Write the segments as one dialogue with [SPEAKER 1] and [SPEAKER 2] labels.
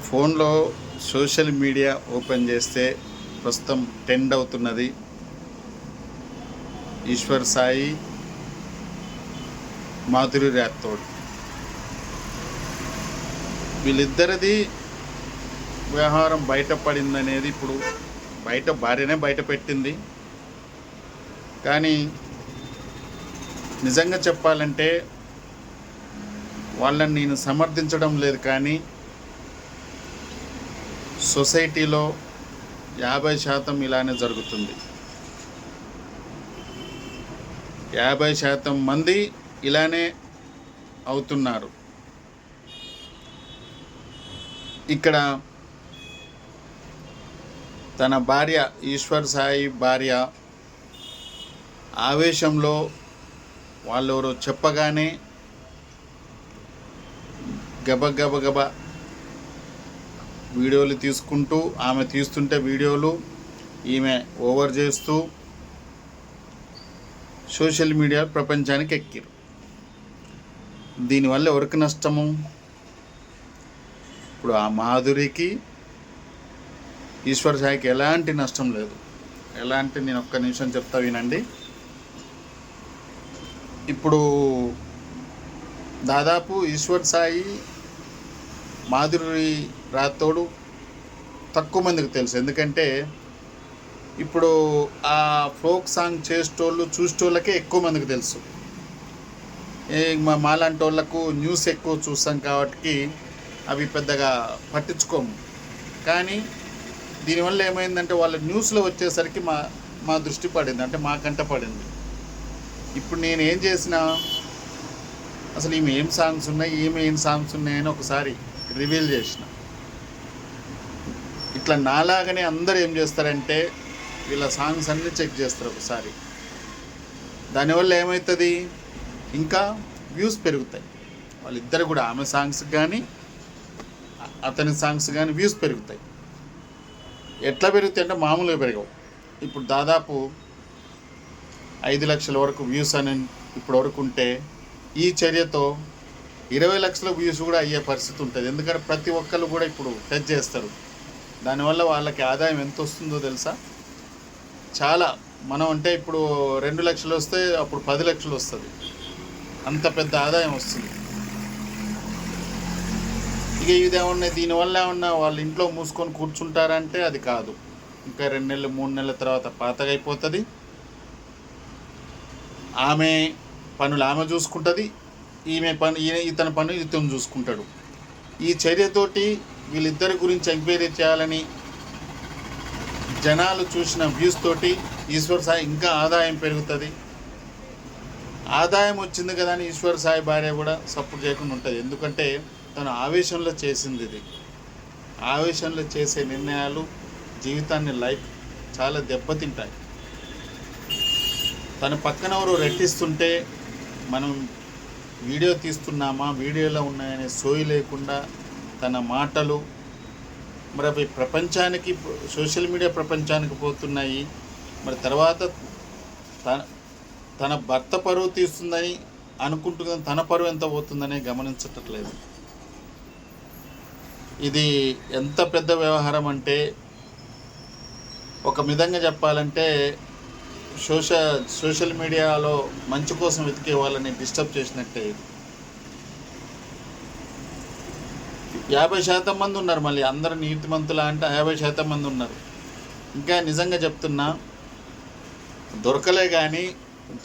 [SPEAKER 1] ఫోన్లో social media open చేస్తే ప్రస్తుతం ట్రెండ్ అవుతున్నది ఈశ్వర్ సాయి, మాధురి రాథోడ్. వీళ్ళిద్దరిది వ్యవహారం బయటపడిందనేది ఇప్పుడు భార్యనే బయట పెట్టింది. కానీ నిజంగా చెప్పాలంటే వాళ్ళని నేను సమర్థించడం లేదు, కానీ సొసైటీలో 50% ఇలానే జరుగుతుంది. 50% మంది ఇలానే అవుతున్నారు. ఇక్కడ తన భార్య, ఈశ్వర్ సాయి భార్య ఆవేశంలో వాళ్ళెవరో చెప్పగానే గబ వీడియోలు తీసుకుంటూ, ఆమె తీస్తుంటే వీడియోలు ఈమె ఓవర్ చేస్తూ సోషల్ మీడియా ప్రపంచానికి ఎక్కిరు. దీనివల్ల ఎవరికి నష్టము? ఇప్పుడు ఆ మాధురికి, ఈశ్వర్ సాయికి ఎలాంటి నష్టం లేదు. నేను ఒక్క నిమిషం చెప్తా వినండి. ఇప్పుడు దాదాపు ఈశ్వర్ సాయి, మాధురి రాథోడ్ తక్కువ మందికి తెలుసు. ఎందుకంటే ఇప్పుడు ఆ ఫోక్ సాంగ్ చేసేటోళ్ళు, చూసేటోళ్ళకే ఎక్కువ మందికి తెలుసు. మాలాంటి వాళ్ళకు న్యూస్ ఎక్కువ చూస్తాం కాబట్టి అవి పెద్దగా పట్టించుకోము. కానీ దీనివల్ల ఏమైందంటే వాళ్ళ న్యూస్లో వచ్చేసరికి మా దృష్టి పడింది, అంటే మా కంట పడింది. ఇప్పుడు నేను ఏం చేసినా, అసలు ఈమె ఏం సాంగ్స్ ఉన్నాయని ఒకసారి రివీల్ చేసిన. ఇట్లా నాలాగనే అందరూ ఏం చేస్తారంటే వీళ్ళ సాంగ్స్ అన్నీ చెక్ చేస్తారు ఒకసారి. దానివల్ల ఏమవుతుంది, ఇంకా వ్యూస్ పెరుగుతాయి. వాళ్ళిద్దరు కూడా, ఆమె సాంగ్స్ కానీ అతని సాంగ్స్ కానీ వ్యూస్ పెరుగుతాయి. ఎట్లా పెరుగుతాయి అంటే మామూలుగా పెరగవు. ఇప్పుడు దాదాపు 5 లక్షల వరకు వ్యూస్ అని ఇప్పుడు వరకు ఉంటే, ఈ చర్యతో 20 లక్షల వ్యూస్ కూడా అయ్యే పరిస్థితి ఉంటుంది. ఎందుకంటే ప్రతి ఒక్కరు కూడా ఇప్పుడు టచ్ చేస్తారు. దానివల్ల వాళ్ళకి ఆదాయం ఎంత వస్తుందో తెలుసా? చాలా. మనం అంటే ఇప్పుడు 2 లక్షలు వస్తే అప్పుడు 10 లక్షలు వస్తుంది. అంత పెద్ద ఆదాయం వస్తుంది. ఇక ఇదేమన్నా దీనివల్ల ఏమన్నా వాళ్ళ ఇంట్లో మూసుకొని కూర్చుంటారంటే అది కాదు. ఇంకా 2 నెలలు 3 నెలల తర్వాత పాతగా అయిపోతుంది. ఆమె పనులు ఆమె చూసుకుంటుంది, ఇతని పని ఇతను చూసుకుంటాడు. ఈ చర్యతోటి వీళ్ళిద్దరి గురించి ఎంక్వైరీ చేయాలని జనాలు చూసిన వ్యూస్ తోటి ఈశ్వర్ సాయి ఇంకా ఆదాయం పెరుగుతుంది. ఆదాయం వచ్చింది కదా అని ఈశ్వర్ సాయి భార్య కూడా సపోర్ట్ చేయకుండా ఉంటుంది. ఎందుకంటే తను ఆవేశంలో చేసింది ఇది. ఆవేశంలో చేసే నిర్ణయాలు జీవితాన్ని, లైఫ్ చాలా దెబ్బతింటాయి. తన పక్కన ఎవరు రెట్టిస్తుంటే మనం వీడియో తీస్తున్నామా, వీడియోలో ఉన్నాయనే సోయి లేకుండా తన మాటలు మరి అవి ప్రపంచానికి, సోషల్ మీడియా ప్రపంచానికి పోతున్నాయి. మరి తర్వాత తన భర్త పరువు తీస్తుందని అనుకుంటున్న తన పరువు ఎంత పోతుందని గమనించట్లేదు. ఇది ఎంత పెద్ద వ్యవహారం అంటే, ఒక విధంగా చెప్పాలంటే సోషల్ మీడియాలో మంచి కోసం వెతికే వాళ్ళని డిస్టర్బ్ చేసినట్టే. 50% మంది ఉన్నారు. మళ్ళీ అందరు నీతిమంతులా అంటే 50% మంది ఉన్నారు. ఇంకా నిజంగా చెప్తున్నా, దొరకలే కానీ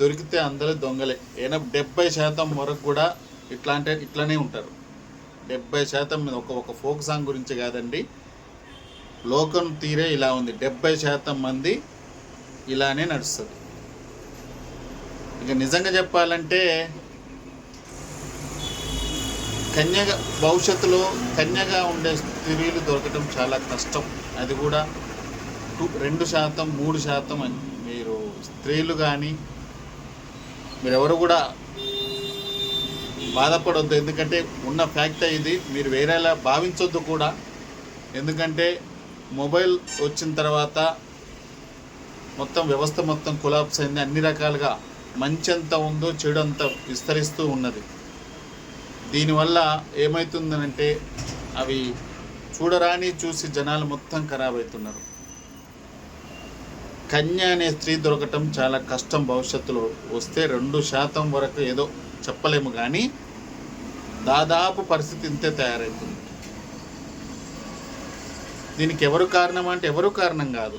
[SPEAKER 1] దొరికితే అందరూ దొంగలే. 70% వరకు కూడా ఇట్లానే ఉంటారు. 70% ఒక ఫోక్ సాంగ్ గురించి కాదండి, లోకం తీరే ఇలా ఉంది. 70% మంది ఇలానే నడుస్తుంది. ఇక నిజంగా చెప్పాలంటే భవిష్యత్తులో కన్యగా ఉండే స్త్రీలు దొరకడం చాలా కష్టం. అది కూడా 2%, 3% అని. మీరు స్త్రీలు కానీ మీరెవరు కూడా బాధపడొద్దు. ఎందుకంటే ఉన్న ఫ్యాక్ట్ ఇది. మీరు వేరేలా భావించొద్దు కూడా. ఎందుకంటే మొబైల్ వచ్చిన తర్వాత మొత్తం వ్యవస్థ మొత్తం కొలాప్స్ అయింది. అన్ని రకాలుగా మంచి ఎంత ఉందో చెడు అంత విస్తరిస్తూ ఉన్నది. దీనివల్ల ఏమవుతుందనంటే అవి చూడరాని చూసి జనాలు మొత్తం ఖరాబ్ అవుతున్నారు. కన్య అనే స్త్రీ దొరకటం చాలా కష్టం. భవిష్యత్తులో వస్తే 2% వరకు ఏదో చెప్పలేము, కానీ దాదాపు పరిస్థితి ఇంతే తయారవుతుంది. దీనికి ఎవరు కారణం అంటే ఎవరు కారణం కాదు,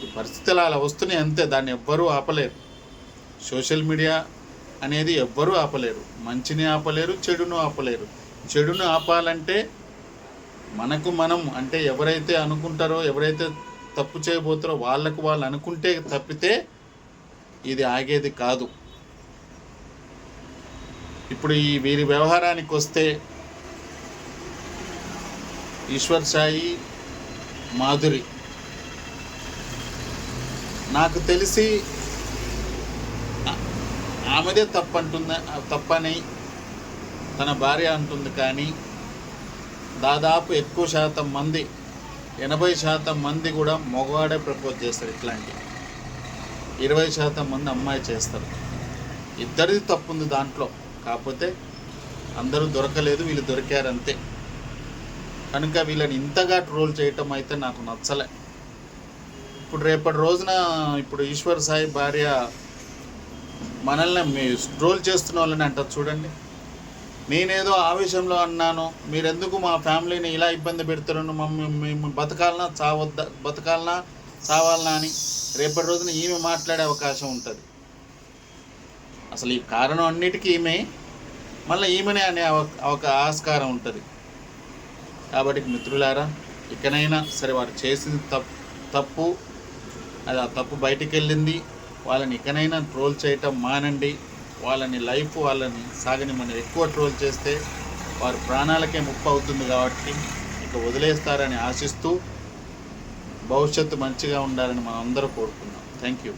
[SPEAKER 1] ఈ పరిస్థితులు అలా వస్తున్నాయి అంతే. దాన్ని ఎవ్వరూ ఆపలేరు. సోషల్ మీడియా అనేది ఎవ్వరూ ఆపలేరు. మంచిని ఆపలేరు, చెడును ఆపలేరు. చెడును ఆపాలంటే మనకు మనం, అంటే ఎవరైతే అనుకుంటారో, ఎవరైతే తప్పు చేయబోతారో వాళ్ళకు వాళ్ళు అనుకుంటే తప్పితే ఇది ఆగేది కాదు. ఇప్పుడు ఈ వీరి వ్యవహారానికి వస్తే ఈశ్వర్ సాయి, మాధురి, నాకు తెలిసి ఆమెదే తప్పని తన భార్య అంటుంది, కానీ దాదాపు ఎక్కువ శాతం మంది, 80% మంది కూడా మగవాడే ప్రపోజ్ చేస్తారు. ఇట్లాంటి 20% మంది అమ్మాయి చేస్తారు. ఇద్దరిది తప్పు ఉంది దాంట్లో. కాకపోతే అందరూ దొరకలేదు, వీళ్ళు దొరికారంతే. కనుక వీళ్ళని ఇంతగా ట్రోల్ చేయటం అయితే నాకు నచ్చలే. ఇప్పుడు రేపటి రోజున ఇప్పుడు ఈశ్వర్ సాయి భార్య మనల్ని ట్రోల్ చేస్తున్న వాళ్ళని అంటారు చూడండి, నేనేదో ఆవేశంలో అన్నాను, మీరెందుకు మా ఫ్యామిలీని ఇలా ఇబ్బంది పెడుతున్నాను, మేము బతకాలనా చావాలనా అని రేపటి రోజున ఈమె మాట్లాడే అవకాశం ఉంటుంది. అసలు ఈ కారణం అన్నిటికీ ఈమె, మళ్ళీ ఈమెనే అనే ఒక ఆస్కారం ఉంటుంది. కాబట్టి మిత్రులారా, ఇకనైనా సరే వారు చేసింది తప్పు, అది ఆ తప్పు బయటికి వెళ్ళింది. వాళ్ళని ఇకనైనా ట్రోల్ చేయటం మానండి. వాళ్ళని వాళ్ళని సాగని మనం ఎక్కువ ట్రోల్ చేస్తే వారి ప్రాణాలకే ముప్పు అవుతుంది. కాబట్టి ఇక వదిలేస్తారని ఆశిస్తూ భవిష్యత్తు మంచిగా ఉండాలని మనం అందరూ కోరుకుందాం. Thank you.